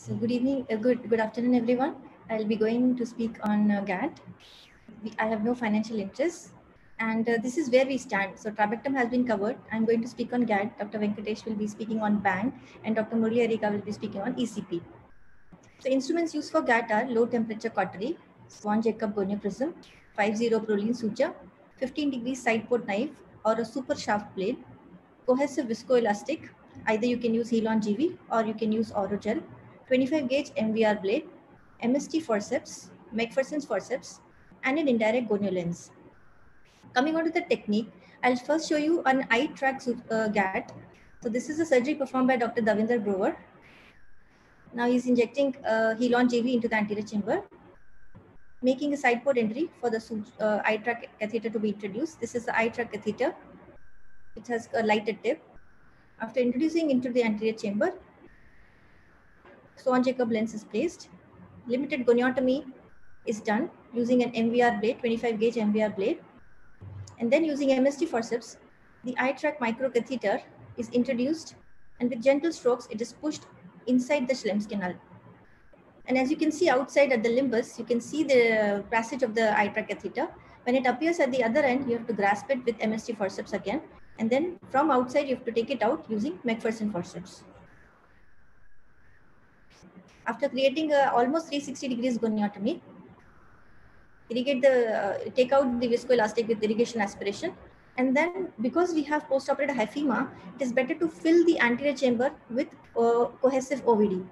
So good evening, good afternoon, everyone. I'll be going to speak on GAT. I have no financial interest, and this is where we stand. So trabectum has been covered. I'm going to speak on GAT. Dr. Venkatesh will be speaking on BANG, and Dr. Murli Arika will be speaking on ECP. So instruments used for GAT are low temperature cautery, Swan Jacob gonioprism, 50 Prolene suture, 15 degrees side port knife, or a super shaft blade, cohesive viscoelastic. Either you can use Helon GV or you can use Orogel, 25 gauge MVR blade, MST forceps, McPherson's forceps, and an indirect gonio lens. Coming on to the technique, I'll first show you an eye track GAT. So this is a surgery performed by Dr. Davinder Grover. Now he's injecting Helon GV into the anterior chamber, making a side port entry for the eye track catheter to be introduced. This is the eye track catheter. It has a lighted tip. After introducing into the anterior chamber, Swan Jacob lens is placed. Limited goniotomy is done using an MVR blade, 25 gauge MVR blade. And then using MST forceps, the eye track microcatheter is introduced, and with gentle strokes, it is pushed inside the Schlemm's canal. And as you can see outside at the limbus, you can see the passage of the eye track catheter. When it appears at the other end, you have to grasp it with MST forceps again. And then from outside, you have to take it out using McPherson forceps. After creating almost 360 degrees goniotomy, take out the viscoelastic with irrigation aspiration. And then because we have postoperative hyphema, it is better to fill the anterior chamber with cohesive OVD.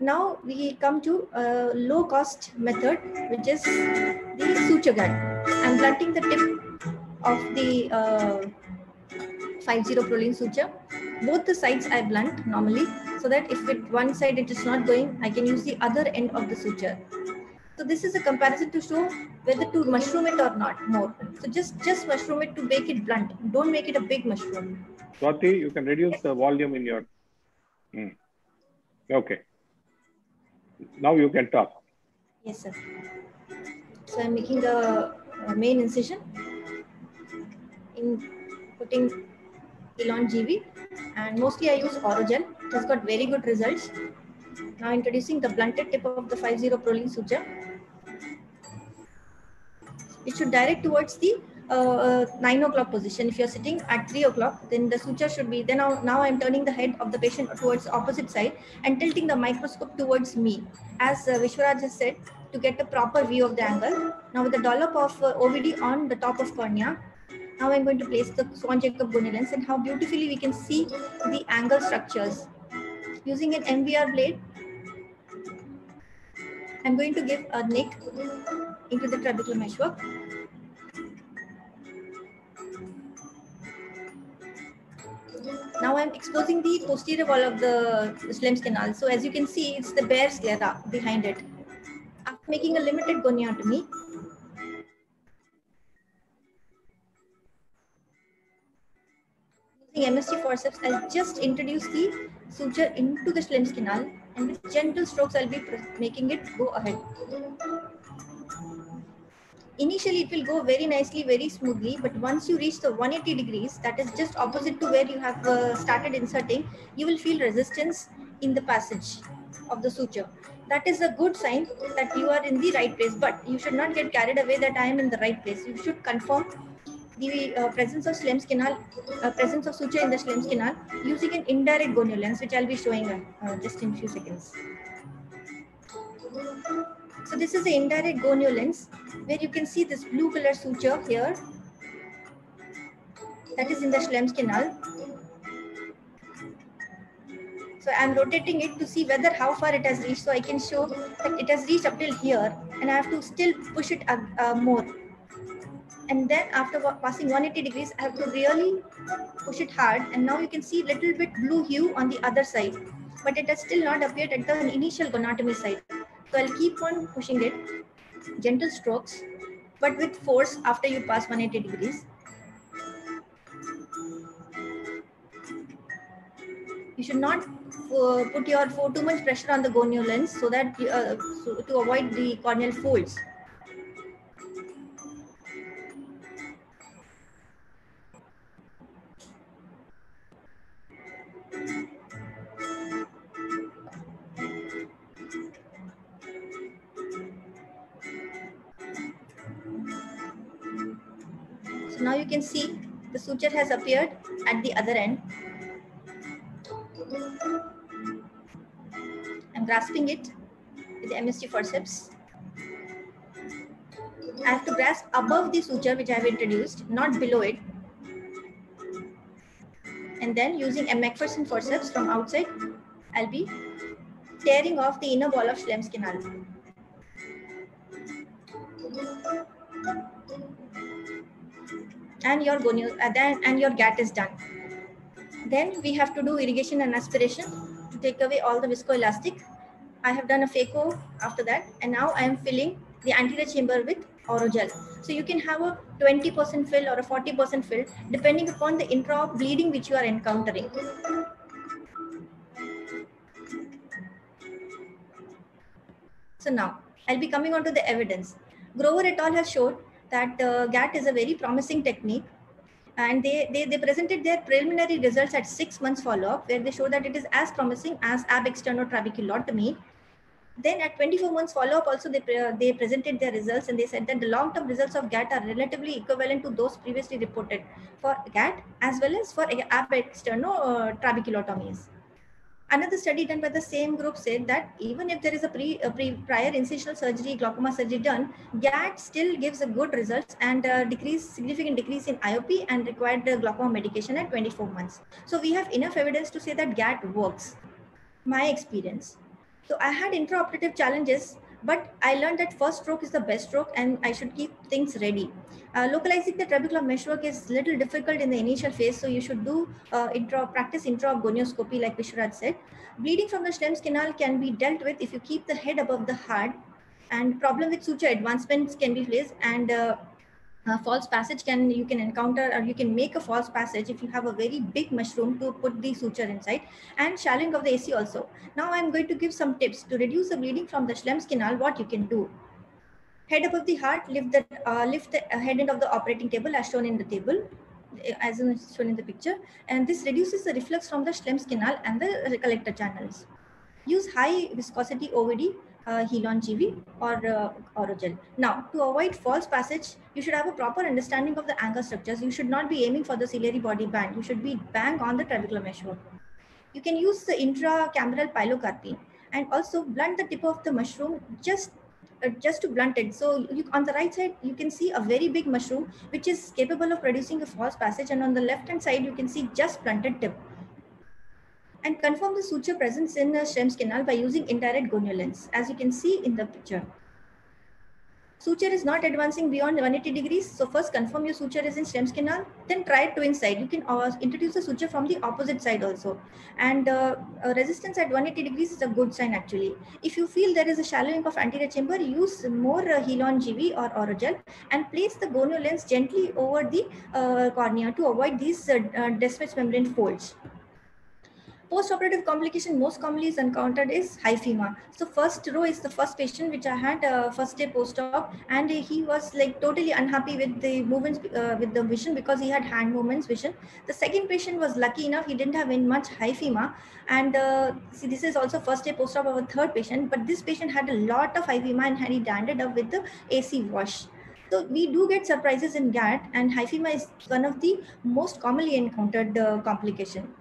Now we come to a low cost method, which is the suture GAT. I'm blunting the tip of the 50 Prolene suture. Both the sides I blunt normally, so that if one side it is not going, I can use the other end of the suture. So this is a comparison to show whether to mushroom it or not more. So just mushroom it to make it blunt. Don't make it a big mushroom. Swati, you can reduce the volume in your... Okay. Now you can talk. Yes, sir. So I'm making the main incision in putting Helon GV, and mostly I use Orogel. It has got very good results. Now introducing the blunted tip of the 50 Prolene suture. It should direct towards the 9 o'clock position. If you're sitting at 3 o'clock, then the suture should be, then now I'm turning the head of the patient towards the opposite side and tilting the microscope towards me. As Vishwaraj has said, to get a proper view of the angle. Now with the dollop of OVD on the top of cornea, now I'm going to place the Swan Jacob gonio lens, and how beautifully we can see the angle structures. Using an MVR blade, I'm going to give a nick into the trabecular meshwork. Now I'm exposing the posterior wall of the Schlemm's canal. So as you can see, it's the bare sclera behind it. After making a limited goniotomy, using MST forceps, I'll just introduce the suture into the Schlemm's canal, and with gentle strokes, I'll be making it go ahead. Initially, it will go very nicely, very smoothly, but once you reach the 180 degrees, that is just opposite to where you have started inserting, you will feel resistance in the passage of the suture. That is a good sign that you are in the right place, but you should not get carried away that I am in the right place. You should confirm the presence of Schlemm's canal, presence of suture in the Schlemm's canal using an indirect gonio lens, which I'll be showing just in a few seconds. So this is the indirect gonio lens, where you can see this blue color suture here, that is in the Schlemm's canal. So I'm rotating it to see whether how far it has reached, so I can show that it has reached up till here, and I have to still push it more. And then after passing 180 degrees, I have to really push it hard, and now you can see little bit blue hue on the other side, but it has still not appeared at the initial goniotomy side. So I'll keep on pushing it, gentle strokes, but with force after you pass 180 degrees. You should not put your too much pressure on the gonio lens, so that to avoid the corneal folds. Now you can see the suture has appeared at the other end. I'm grasping it with the MST forceps. I have to grasp above the suture which I have introduced, not below it. And then using a McPherson forceps from outside, I'll be tearing off the inner wall of Schlemm's canal. And your GAT is done. Then we have to do irrigation and aspiration to take away all the viscoelastic. I have done a phaco after that, and now I am filling the anterior chamber with orogel. So you can have a 20% fill or a 40% fill depending upon the intra-op bleeding which you are encountering. So now I'll be coming on to the evidence. Grover et al. Has showed that GAT is a very promising technique, and they presented their preliminary results at 6 months follow-up, where they show that it is as promising as ab externotrabeculotomy. Then at 24 months follow-up also they presented their results, and they said that the long-term results of GAT are relatively equivalent to those previously reported for GAT as well as for ab externotrabeculotomies. Another study done by the same group said that even if there is a prior incisional surgery, glaucoma surgery done, GAT still gives a good results and significant decrease in IOP and required glaucoma medication at 24 months. So we have enough evidence to say that GAT works. My experience. So I had intraoperative challenges, but I learned that first stroke is the best stroke and I should keep things ready. Localizing the trabecular meshwork is little difficult in the initial phase, so you should do practice intra-op gonioscopy like Vishwaraj said. Bleeding from the Schlemm's canal can be dealt with if you keep the head above the heart, and problem with suture advancements can be placed, and false passage you can encounter, or you can make a false passage if you have a very big mushroom to put the suture inside, and shallowing of the AC also. Now I'm going to give some tips to reduce the bleeding from the Schlemm's canal. What you can do: head above the heart, lift the head end of the operating table as shown in the table, as shown in the picture, and this reduces the reflux from the Schlemm's canal and the collector channels. Use high viscosity OVD, Helon GV or orogel. Now, to avoid false passage, you should have a proper understanding of the anchor structures. You should not be aiming for the ciliary body band. You should be bang on the trabecular meshwork. You can use the intracameral pilocarpine and also blunt the tip of the mushroom just to blunt it. So on the right side, you can see a very big mushroom which is capable of producing a false passage, and on the left hand side, you can see just blunted tip. And confirm the suture presence in the Schlemm's canal by using indirect gonio lens, as you can see in the picture. Suture is not advancing beyond 180 degrees. So first confirm your suture is in Schlemm's canal, then try it to inside. You can introduce the suture from the opposite side also. And resistance at 180 degrees is a good sign actually. If you feel there is a shallowing of anterior chamber, use more Helon GV or orogel and place the gonio lens gently over the cornea to avoid these Descemet's membrane folds. Post-operative complication most commonly is encountered is hyphema. So first row is the first patient which I had first day post-op, and he was like totally unhappy with the movements, with the vision, because he had hand movements vision. The second patient was lucky enough, he didn't have much hyphema, and see, this is also first day post-op of a third patient, but this patient had a lot of hyphema and he ended up with the AC wash. So we do get surprises in GAT, and hyphema is one of the most commonly encountered complication.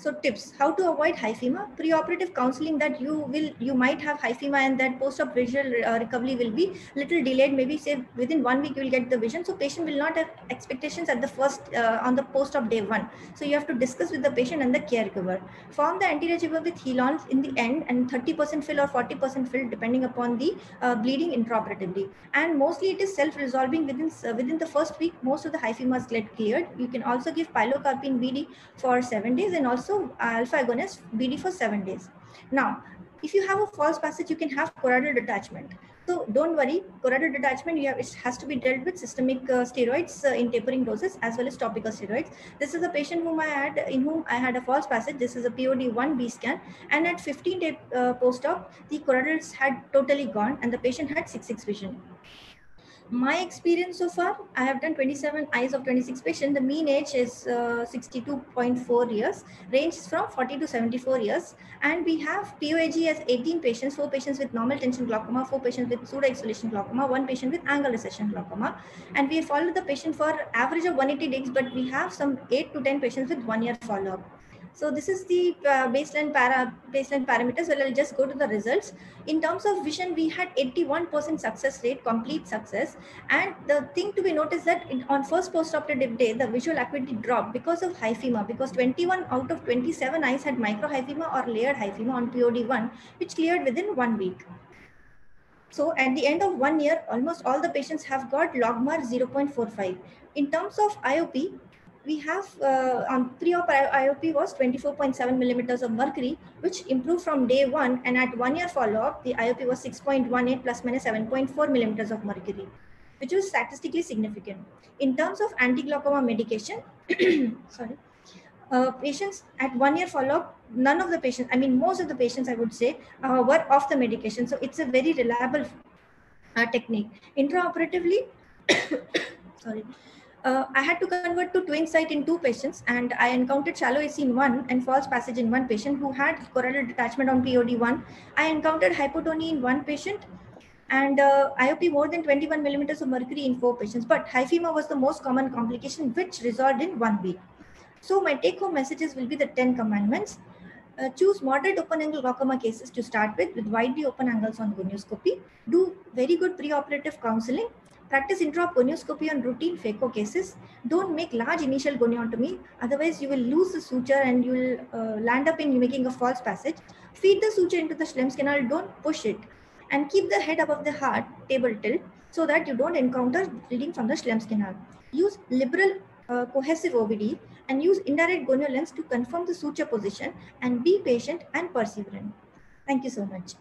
So tips: how to avoid hyphema. Preoperative counseling that you might have hyphema and that post-op visual recovery will be little delayed. Maybe say within 1 week you will get the vision. So patient will not have expectations at the first on the post-op day 1. So you have to discuss with the patient and the caregiver. Form the anterior chamber with Helon in the end, and 30% fill or 40% fill depending upon the bleeding intraoperatively. And mostly it is self-resolving within the first week. Most of the hyphemas get cleared. You can also give pilocarpine BD for 7 days and also alpha agonist BD for 7 days. Now, if you have a false passage, you can have choroidal detachment. So don't worry, choroidal detachment, it has to be dealt with systemic steroids in tapering doses as well as topical steroids. This is a patient in whom I had a false passage. This is a POD1B scan, and at 15-day post-op, the choroidals had totally gone and the patient had 6/6 vision. My experience so far, I have done 27 eyes of 26 patients. The mean age is 62.4 years, ranges from 40 to 74 years. And we have POAG as 18 patients, 4 patients with normal tension glaucoma, 4 patients with pseudo-exfoliation glaucoma, 1 patient with angle recession glaucoma. And we followed the patient for average of 180 days, but we have some 8 to 10 patients with 1 year follow-up. So this is the baseline parameters. Well, I'll just go to the results. In terms of vision, we had 81% success rate, complete success. And the thing to be noticed that on first postoperative day, the visual acuity dropped because of hyphema, because 21 out of 27 eyes had microhyphema or layered hyphema on POD1, which cleared within 1 week. So at the end of 1 year, almost all the patients have got logMAR 0.45. In terms of IOP, we have on pre-op IOP was 24.7 millimeters of mercury, which improved from day 1. And at 1 year follow-up, the IOP was 6.18 plus minus 7.4 millimeters of mercury, which was statistically significant. In terms of anti-glaucoma medication, sorry, patients at 1 year follow-up, none of the patients, I mean, most of the patients, I would say, were off the medication. So it's a very reliable technique. Intraoperatively, sorry, I had to convert to twin sight in 2 patients, and I encountered shallow AC in 1 and false passage in 1 patient who had choroidal detachment on POD1. I encountered hypotony in 1 patient and IOP more than 21 millimeters of mercury in 4 patients. But hyphema was the most common complication, which resolved in 1 week. So my take-home messages will be the 10 commandments. Choose moderate open-angle glaucoma cases to start with widely open angles on gonioscopy. Do very good preoperative counseling. Practice intraop gonioscopy on routine phaco cases. Don't make large initial goniotomy, otherwise you will lose the suture and you will land up in making a false passage. Feed the suture into the Schlemm's canal, don't push it. And keep the head above the heart, table tilt, so that you don't encounter bleeding from the Schlemm's canal. Use liberal cohesive OVD and use indirect gonio lens to confirm the suture position, and be patient and perseverant. Thank you so much.